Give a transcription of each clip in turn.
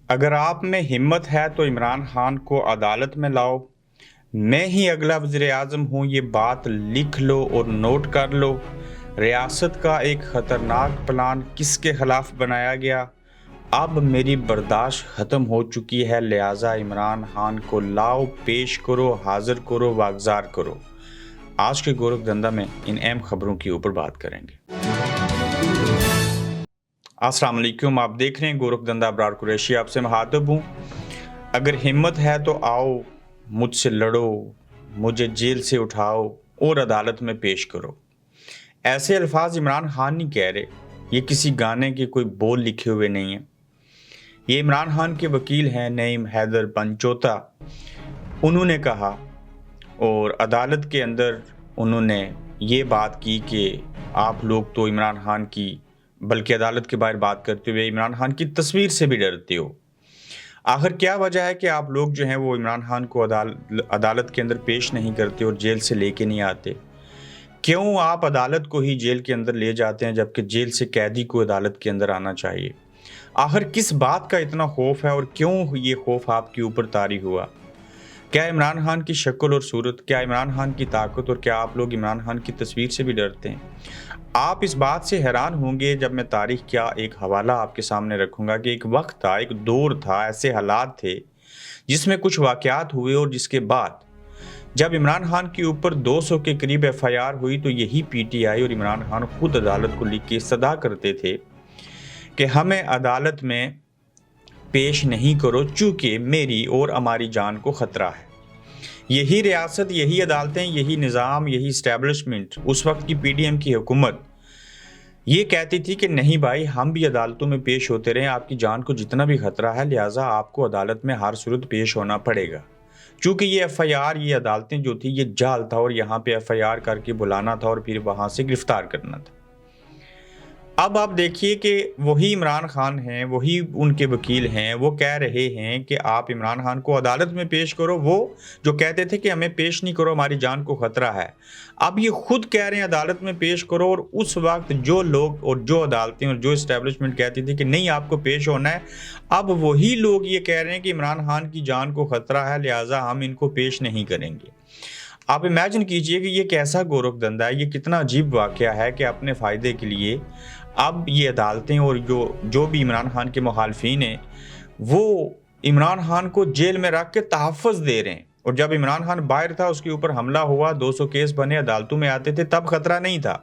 اگر آپ میں ہمت ہے تو عمران خان کو عدالت میں لاؤ، میں ہی اگلا وزیر اعظم ہوں، یہ بات لکھ لو اور نوٹ کر لو۔ ریاست کا ایک خطرناک پلان کس کے خلاف بنایا گیا؟ اب میری برداشت ختم ہو چکی ہے، لہٰذا عمران خان کو لاؤ، پیش کرو، حاضر کرو، واگزار کرو۔ آج کے گورکھ دھندا میں ان اہم خبروں کے اوپر بات کریں گے۔ السلام علیکم، آپ دیکھ رہے ہیں گورکھ دھندا، ابرار قریشی آپ سے مخاطب ہوں۔ اگر ہمت ہے تو آؤ، مجھ سے لڑو، مجھے جیل سے اٹھاؤ اور عدالت میں پیش کرو۔ ایسے الفاظ عمران خان نہیں کہہ رہے، یہ کسی گانے کے کوئی بول لکھے ہوئے نہیں ہیں۔ یہ عمران خان کے وکیل ہیں نعیم حیدر پنچوتا، انہوں نے کہا اور عدالت کے اندر انہوں نے یہ بات کی کہ آپ لوگ تو عمران خان کی، بلکہ عدالت کے باہر بات کرتے ہوئے عمران خان کی تصویر سے بھی ڈرتے ہو۔ آخر کیا وجہ ہے کہ آپ لوگ جو ہیں وہ عمران خان کو عدالت کے اندر پیش نہیں کرتے اور جیل سے لے کے نہیں آتے؟ کیوں آپ عدالت کو ہی جیل کے اندر لے جاتے ہیں جبکہ جیل سے قیدی کو عدالت کے اندر آنا چاہیے؟ آخر کس بات کا اتنا خوف ہے اور کیوں یہ خوف آپ کے اوپر طاری ہوا؟ کیا عمران خان کی شکل اور صورت، کیا عمران خان کی طاقت، اور کیا آپ لوگ عمران خان کی تصویر سے بھی ڈرتے ہیں؟ آپ اس بات سے حیران ہوں گے جب میں تاریخ کا ایک حوالہ آپ کے سامنے رکھوں گا کہ ایک وقت تھا، ایک دور تھا، ایسے حالات تھے جس میں کچھ واقعات ہوئے اور جس کے بعد جب عمران خان کے اوپر 200 کے قریب FIR ہوئی تو یہی PTI اور عمران خان خود عدالت کو لکھ کے استدعا کرتے تھے کہ ہمیں عدالت میں پیش نہیں کرو چونکہ میری اور ہماری جان کو خطرہ ہے۔ یہی ریاست، یہی عدالتیں، یہی نظام، یہی اسٹیبلشمنٹ، اس وقت کی PDM کی حکومت یہ کہتی تھی کہ نہیں بھائی، ہم بھی عدالتوں میں پیش ہوتے رہیں، آپ کی جان کو جتنا بھی خطرہ ہے لہٰذا آپ کو عدالت میں ہر صورت پیش ہونا پڑے گا، چونکہ یہ FIR، یہ عدالتیں جو تھی یہ جال تھا اور یہاں پہ FIR کر کے بلانا تھا اور پھر وہاں سے گرفتار کرنا تھا۔ اب آپ دیکھیے کہ وہی عمران خان ہیں، وہی ان کے وکیل ہیں، وہ کہہ رہے ہیں کہ آپ عمران خان کو عدالت میں پیش کرو، وہ جو کہتے تھے کہ ہمیں پیش نہیں کرو، ہماری جان کو خطرہ ہے، اب یہ خود کہہ رہے ہیں عدالت میں پیش کرو۔ اور اس وقت جو لوگ اور جو عدالتیں اور جو اسٹیبلشمنٹ کہتی تھی کہ نہیں آپ کو پیش ہونا ہے، اب وہی لوگ یہ کہہ رہے ہیں کہ عمران خان کی جان کو خطرہ ہے لہٰذا ہم ان کو پیش نہیں کریں گے۔ آپ امیجن کیجئے کہ یہ کیسا گورکھ دھندا ہے، یہ کتنا عجیب واقعہ ہے کہ اپنے فائدے کے لیے اب یہ عدالتیں اور جو بھی عمران خان کے مخالفین ہیں وہ عمران خان کو جیل میں رکھ کے تحفظ دے رہے ہیں، اور جب عمران خان باہر تھا، اس کے اوپر حملہ ہوا، 200 کیس بنے، عدالتوں میں آتے تھے، تب خطرہ نہیں تھا۔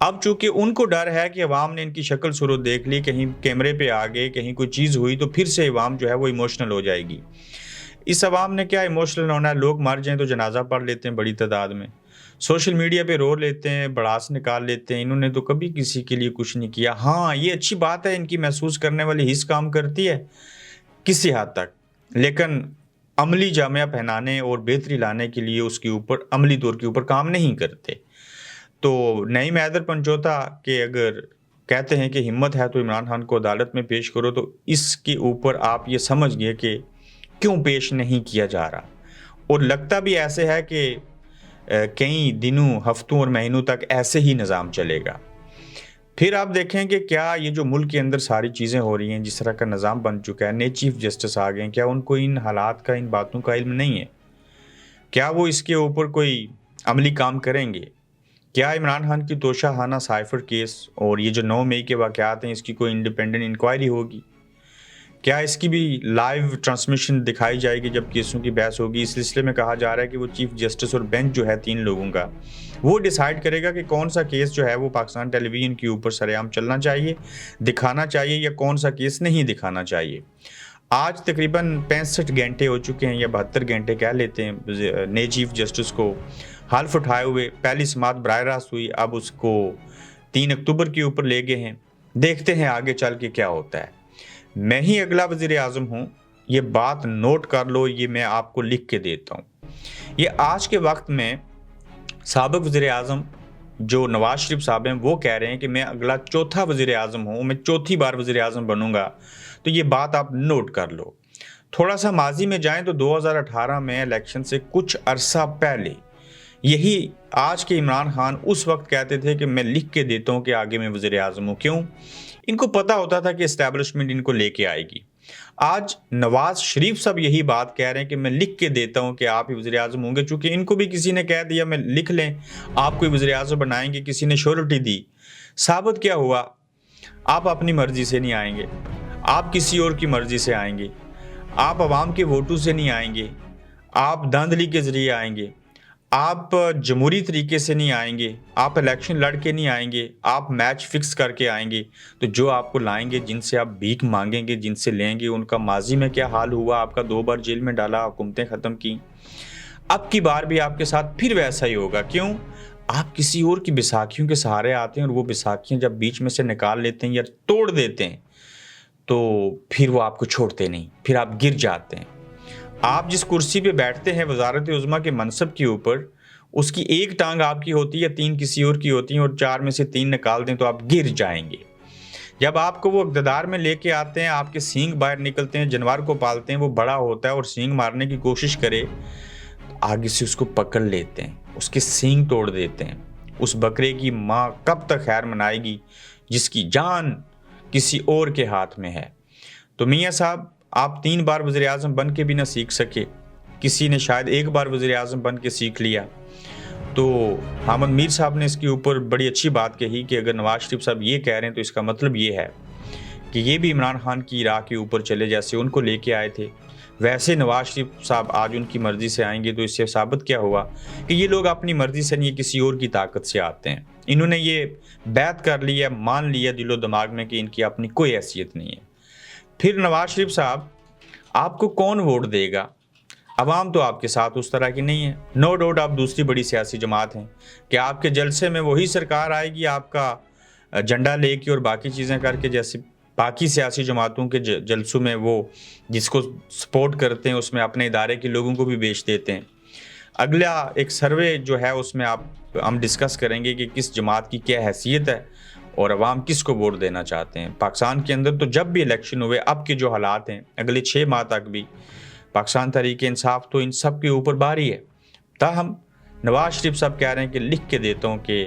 اب چونکہ ان کو ڈر ہے کہ عوام نے ان کی شکل صورت دیکھ لی، کہیں کیمرے پہ آ گئے، کہیں کوئی چیز ہوئی تو پھر سے عوام جو ہے وہ ایموشنل ہو جائے گی۔ اس عوام نے کیا ایموشنل ہونا ہے؟ لوگ مر جائیں تو جنازہ پڑھ لیتے ہیں بڑی تعداد میں، سوشل میڈیا پہ رو لیتے ہیں، بڑاس نکال لیتے ہیں، انہوں نے تو کبھی کسی کے لیے کچھ نہیں کیا۔ ہاں، یہ اچھی بات ہے، ان کی محسوس کرنے والی حس کام کرتی ہے کسی حد تک، لیکن عملی جامعہ پہنانے اور بہتری لانے کے لیے اس کے اوپر عملی طور کے اوپر کام نہیں کرتے۔ تو نعیم حیدر پنچوتا کہ اگر کہتے ہیں کہ ہمت ہے تو عمران خان کو عدالت میں پیش کرو، تو اس کے اوپر آپ یہ سمجھ گئے کہ کیوں پیش نہیں کیا جا رہا، اور لگتا بھی ایسے ہے کہ کئی دنوں، ہفتوں اور مہینوں تک ایسے ہی نظام چلے گا۔ پھر آپ دیکھیں کہ کیا یہ جو ملک کے اندر ساری چیزیں ہو رہی ہیں، جس طرح کا نظام بن چکا ہے، نئے چیف جسٹس آ گئے ہیں، کیا ان کو ان حالات کا، ان باتوں کا علم نہیں ہے؟ کیا وہ اس کے اوپر کوئی عملی کام کریں گے؟ کیا عمران خان کی توشہ خانہ سائفر کیس اور یہ جو 9 مئی کے واقعات ہیں اس کی کوئی انڈیپینڈنٹ انکوائری ہوگی؟ کیا اس کی بھی لائیو ٹرانسمیشن دکھائی جائے گی جب کیسوں کی بحث ہوگی؟ اس سلسلے میں کہا جا رہا ہے کہ وہ چیف جسٹس اور بینچ جو ہے 3 لوگوں کا، وہ ڈیسائیڈ کرے گا کہ کون سا کیس جو ہے وہ پاکستان ٹیلی ویژن کے اوپر سر عام چلنا چاہیے، دکھانا چاہیے، یا کون سا کیس نہیں دکھانا چاہیے۔ آج تقریباً 65 گھنٹے ہو چکے ہیں، یا 72 گھنٹے کہہ لیتے ہیں، نئے چیف جسٹس کو حلف اٹھائے ہوئے، پہلی سماعت براہ راست ہوئی، اب اس کو 3 اکتوبر کے اوپر لے گئے ہیں۔ دیکھتے ہیں آگے چل کے کیا ہوتا ہے۔ میں ہی اگلا وزیر اعظم ہوں، یہ بات نوٹ کر لو، یہ میں آپ کو لکھ کے دیتا ہوں۔ یہ آج کے وقت میں سابق وزیر اعظم جو نواز شریف صاحب ہیں وہ کہہ رہے ہیں کہ میں اگلا 4تھا وزیر اعظم ہوں، میں 4تھی بار وزیر اعظم بنوں گا، تو یہ بات آپ نوٹ کر لو۔ تھوڑا سا ماضی میں جائیں تو 2018 میں الیکشن سے کچھ عرصہ پہلے یہی آج کے عمران خان اس وقت کہتے تھے کہ میں لکھ کے دیتا ہوں کہ آگے میں وزیر اعظم ہوں۔ کیوں؟ ان کو پتا ہوتا تھا کہ اسٹیبلشمنٹ ان کو لے کے آئے گی۔ آج نواز شریف صاحب یہی بات کہہ رہے ہیں کہ میں لکھ کے دیتا ہوں کہ آپ ہی وزیر اعظم ہوں گے، چونکہ ان کو بھی کسی نے کہہ دیا میں لکھ لیں آپ کو وزیر اعظم بنائیں گے، کسی نے شیورٹی دی۔ ثابت کیا ہوا؟ آپ اپنی مرضی سے نہیں آئیں گے، آپ کسی اور کی مرضی سے آئیں گے، آپ عوام کے ووٹوں سے نہیں آئیں گے، آپ دھاندلی کے ذریعے آئیں گے، آپ جمہوری طریقے سے نہیں آئیں گے، آپ الیکشن لڑ کے نہیں آئیں گے، آپ میچ فکس کر کے آئیں گے۔ تو جو آپ کو لائیں گے، جن سے آپ بھیک مانگیں گے، جن سے لیں گے، ان کا ماضی میں کیا حال ہوا؟ آپ کا 2 بار جیل میں ڈالا، حکومتیں ختم کی۔ اب کی بار بھی آپ کے ساتھ پھر ویسا ہی ہوگا۔ کیوں؟ آپ کسی اور کی بیساکھیوں کے سہارے آتے ہیں، اور وہ بیساکھیاں جب بیچ میں سے نکال لیتے ہیں یا توڑ دیتے ہیں تو پھر وہ آپ کو چھوڑتے نہیں، پھر آپ گر جاتے ہیں۔ آپ جس کرسی پہ بیٹھتے ہیں وزارت عظمیٰ کے منصب کے اوپر، اس کی ایک ٹانگ آپ کی ہوتی ہے، 3 کسی اور کی ہوتی ہیں، اور 4 میں سے 3 نکال دیں تو آپ گر جائیں گے۔ جب آپ کو وہ اقتدار میں لے کے آتے ہیں، آپ کے سینگ باہر نکلتے ہیں، جانور کو پالتے ہیں، وہ بڑا ہوتا ہے اور سینگ مارنے کی کوشش کرے، آگے سے اس کو پکڑ لیتے ہیں، اس کے سینگ توڑ دیتے ہیں۔ اس بکرے کی ماں کب تک خیر منائے گی جس کی جان کسی اور کے ہاتھ میں ہے؟ تو میاں صاحب، آپ 3 بار وزیر اعظم بن کے بھی نہ سیکھ سکے، کسی نے شاید 1 بار وزیر اعظم بن کے سیکھ لیا۔ تو حامد میر صاحب نے اس کے اوپر بڑی اچھی بات کہی کہ اگر نواز شریف صاحب یہ کہہ رہے ہیں تو اس کا مطلب یہ ہے کہ یہ بھی عمران خان کی راہ کے اوپر چلے، جیسے ان کو لے کے آئے تھے ویسے نواز شریف صاحب آج ان کی مرضی سے آئیں گے۔ تو اس سے ثابت کیا ہوا کہ یہ لوگ اپنی مرضی سے نہیں، کسی اور کی طاقت سے آتے ہیں۔ انہوں نے یہ بیعت کر لی ہے، مان لیا دل و دماغ میں کہ ان کی اپنی کوئی حیثیت نہیں ہے۔ پھر نواز شریف صاحب، آپ کو کون ووٹ دے گا؟ عوام تو آپ کے ساتھ اس طرح کی نہیں ہے۔ نو ڈاؤٹ آپ دوسری بڑی سیاسی جماعت ہیں کہ آپ کے جلسے میں وہی سرکار آئے گی آپ کا جھنڈا لے کے اور باقی چیزیں کر کے، جیسے باقی سیاسی جماعتوں کے جلسوں میں وہ جس کو سپورٹ کرتے ہیں اس میں اپنے ادارے کے لوگوں کو بھی بیچ دیتے ہیں۔ اگلا ایک سروے جو ہے اس میں ہم ڈسکس کریں گے کہ کس جماعت کی کیا حیثیت ہے اور عوام کس کو ووٹ دینا چاہتے ہیں۔ پاکستان کے اندر تو جب بھی الیکشن ہوئے، اب کے جو حالات ہیں، اگلے 6 ماہ تک بھی پاکستان تحریک انصاف تو ان سب کے اوپر بھاری ہے۔ تاہم نواز شریف صاحب کہہ رہے ہیں کہ لکھ کے دیتا ہوں کہ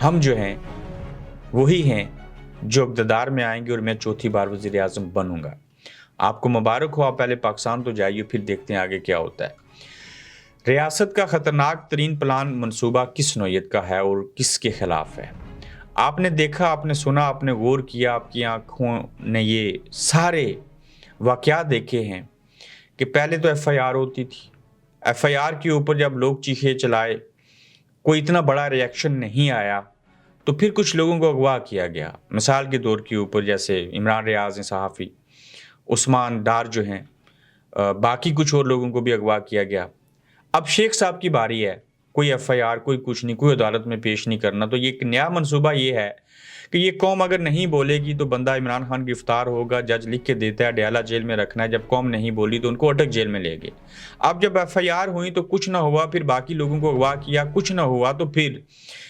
ہم جو ہیں وہی ہیں جو اقتدار میں آئیں گے اور میں 4تھی بار وزیر اعظم بنوں گا۔ آپ کو مبارک ہو، آپ پہلے پاکستان تو جائیے، پھر دیکھتے ہیں آگے کیا ہوتا ہے۔ ریاست کا خطرناک ترین پلان منصوبہ کس نوعیت کا ہے اور کس کے خلاف ہے؟ آپ نے دیکھا، آپ نے سنا، آپ نے غور کیا، آپ کی آنکھوں نے یہ سارے واقعات دیکھے ہیں کہ پہلے تو ایف آئی آر ہوتی تھی، ایف آئی آر کے اوپر جب لوگ چیخے چلائے، کوئی اتنا بڑا ری ایکشن نہیں آیا، تو پھر کچھ لوگوں کو اغوا کیا گیا۔ مثال کے طور کے اوپر جیسے عمران ریاض ہیں صحافی، عثمان ڈار جو ہیں، باقی کچھ اور لوگوں کو بھی اغوا کیا گیا۔ اب شیخ صاحب کی باری ہے، کوئی ایف آئی آر، کوئی کچھ نہیں، کوئی عدالت میں پیش نہیں کرنا۔ تو یہ ایک نیا منصوبہ یہ ہے کہ یہ قوم اگر نہیں بولے گی تو بندہ عمران خان گرفتار ہوگا، جج لکھ کے دیتا ہے ڈیالہ جیل میں رکھنا ہے، جب قوم نہیں بولی تو ان کو اٹک جیل میں لے گئے۔ اب جب ایف آئی آر ہوئی تو کچھ نہ ہوا، پھر باقی لوگوں کو اغوا کیا، کچھ نہ ہوا، تو پھر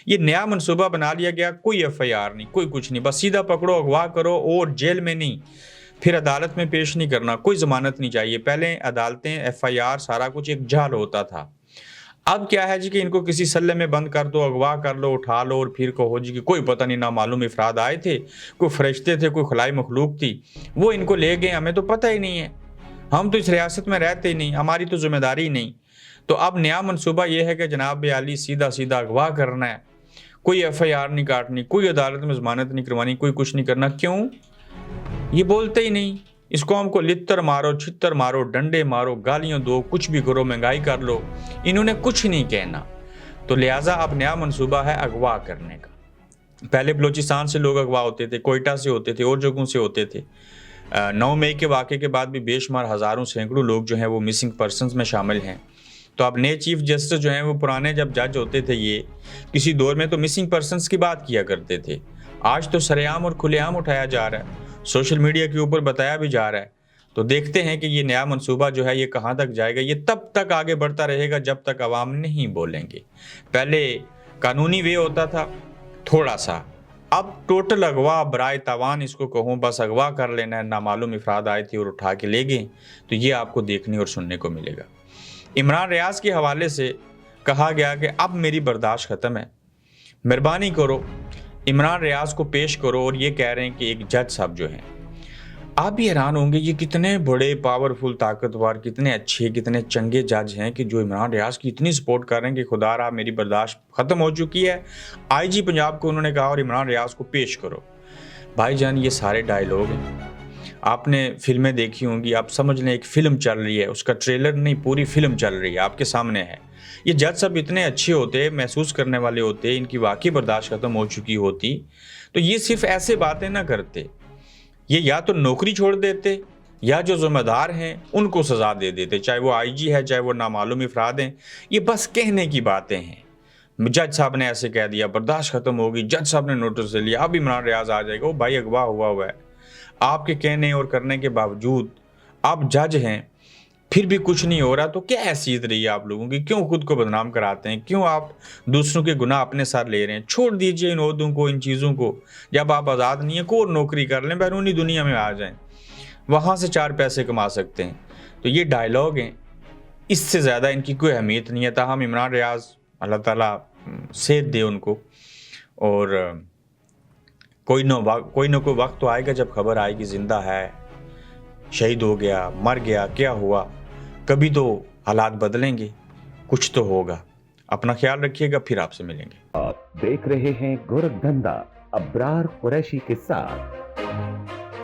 یہ نیا منصوبہ بنا لیا گیا، کوئی ایف آئی آر نہیں، کوئی کچھ نہیں، بس سیدھا پکڑو، اغوا کرو اور جیل میں نہیں، پھر عدالت میں پیش نہیں کرنا، کوئی ضمانت نہیں چاہیے۔ پہلے عدالتیں، ایف آئی آر، سارا کچھ ایک جال ہوتا تھا۔ اب کیا ہے جی کہ ان کو کسی سلے میں بند کر دو، اغوا کر لو، اٹھا لو، اور پھر کہو جی کہ کوئی پتہ نہیں، نامعلوم افراد آئے تھے، کوئی فرشتے تھے، کوئی خلائی مخلوق تھی، وہ ان کو لے گئے، ہمیں تو پتہ ہی نہیں ہے، ہم تو اس ریاست میں رہتے ہی نہیں، ہماری تو ذمہ داری ہی نہیں۔ تو اب نیا منصوبہ یہ ہے کہ جناب عالی سیدھا سیدھا اغوا کرنا ہے، کوئی ایف آئی آر نہیں کاٹنی، کوئی عدالت میں ضمانت نہیں کروانی، کوئی کچھ نہیں کرنا۔ کیوں؟ یہ بولتے ہی نہیں۔ اس قوم کو لتر مارو، چھتر مارو، ڈنڈے مارو، گالیاں دو، کچھ بھی کرو، مہنگائی کر لو، انہوں نے کچھ نہیں کہنا۔ تو لہٰذا اب نیا منصوبہ ہے اغوا کرنے کا۔ پہلے بلوچستان سے لوگ اغوا ہوتے تھے، کوئٹہ سے ہوتے تھے، اور جگہوں سے ہوتے تھے۔ 9 مئی کے واقعے کے بعد بھی بے شمار ہزاروں سینکڑوں لوگ جو ہیں وہ مسنگ پرسنز میں شامل ہیں۔ تو اب نئے چیف جسٹس جو ہیں وہ پرانے جب جج ہوتے تھے، یہ کسی دور میں تو مسنگ پرسنز کی بات کیا کرتے تھے، آج تو سرے عام اور کھلے عام اٹھایا جا رہا ہے، سوشل میڈیا کے اوپر بتایا بھی جا رہا ہے۔ تو دیکھتے ہیں کہ یہ نیا منصوبہ جو ہے یہ کہاں تک جائے گا۔ یہ تب تک آگے بڑھتا رہے گا جب تک عوام نہیں بولیں گے۔ پہلے قانونی وے ہوتا تھا تھوڑا سا، اب ٹوٹل اغوا برائے تاوان اس کو کہوں، بس اغوا کر لینا ہے، نامعلوم افراد آئے تھے اور اٹھا کے لے گئے۔ تو یہ آپ کو دیکھنے اور سننے کو ملے گا۔ عمران ریاض کے حوالے سے کہا گیا کہ اب میری برداشت ختم ہے، مہربانی کرو عمران ریاض کو پیش کرو، اور یہ کہہ رہے ہیں کہ ایک جج صاحب جو ہیں آپ بھی حیران ہوں گے یہ کتنے بڑے پاورفل طاقتور کتنے اچھے کتنے چنگے جج ہیں کہ جو عمران ریاض کی اتنی سپورٹ کر رہے ہیں کہ خدا را میری برداشت ختم ہو چکی ہے. آئی جی پنجاب کو انہوں نے کہا اور عمران ریاض کو پیش کرو. بھائی جان یہ سارے ڈائیلاگ ہیں. آپ نے فلمیں دیکھی ہوں گی, آپ سمجھ لیں ایک فلم چل رہی ہے, اس کا ٹریلر نہیں پوری فلم چل رہی ہے آپ کے سامنے ہے. یہ جج سب اتنے اچھے ہوتے محسوس کرنے والے ہوتے, ان کی واقعی برداشت ختم ہو چکی ہوتی تو یہ صرف ایسے باتیں نہ کرتے, یہ یا تو نوکری چھوڑ دیتے یا جو ذمہ دار ہیں ان کو سزا دے دیتے, چاہے وہ آئی جی ہے چاہے وہ نامعلوم افراد ہیں. یہ بس کہنے کی باتیں ہیں. جج صاحب نے ایسے کہہ دیا, برداشت ختم ہوگی, جج صاحب نے نوٹس لے لیا, اب عمران ریاض آ جائے گا, وہ بھائی اغوا ہوا ہے. آپ کے کہنے اور کرنے کے باوجود آپ جج ہیں پھر بھی کچھ نہیں ہو رہا, تو کیا حیثیت رہی ہے آپ لوگوں کی؟ کیوں خود کو بدنام کراتے ہیں؟ کیوں آپ دوسروں کے گناہ اپنے ساتھ لے رہے ہیں؟ چھوڑ دیجئے ان عہدوں کو, ان چیزوں کو. جب آپ آزاد نہیں ہیں کوئی اور نوکری کر لیں, بیرونی دنیا میں آ جائیں, وہاں سے 4 پیسے کما سکتے ہیں. تو یہ ڈائیلاگ ہیں, اس سے زیادہ ان کی کوئی اہمیت نہیں ہے. تاہم عمران ریاض اللہ تعالیٰ صحت دے ان کو, اور کوئی نہ کوئی وقت تو آئے گا جب خبر آئے گی زندہ ہے, شہید ہو گیا, مر گیا, کیا ہوا. کبھی تو حالات بدلیں گے, کچھ تو ہوگا. اپنا خیال رکھیے گا, پھر آپ سے ملیں گے. آپ دیکھ رہے ہیں گورکھ دھندا ابرار قریشی کے ساتھ.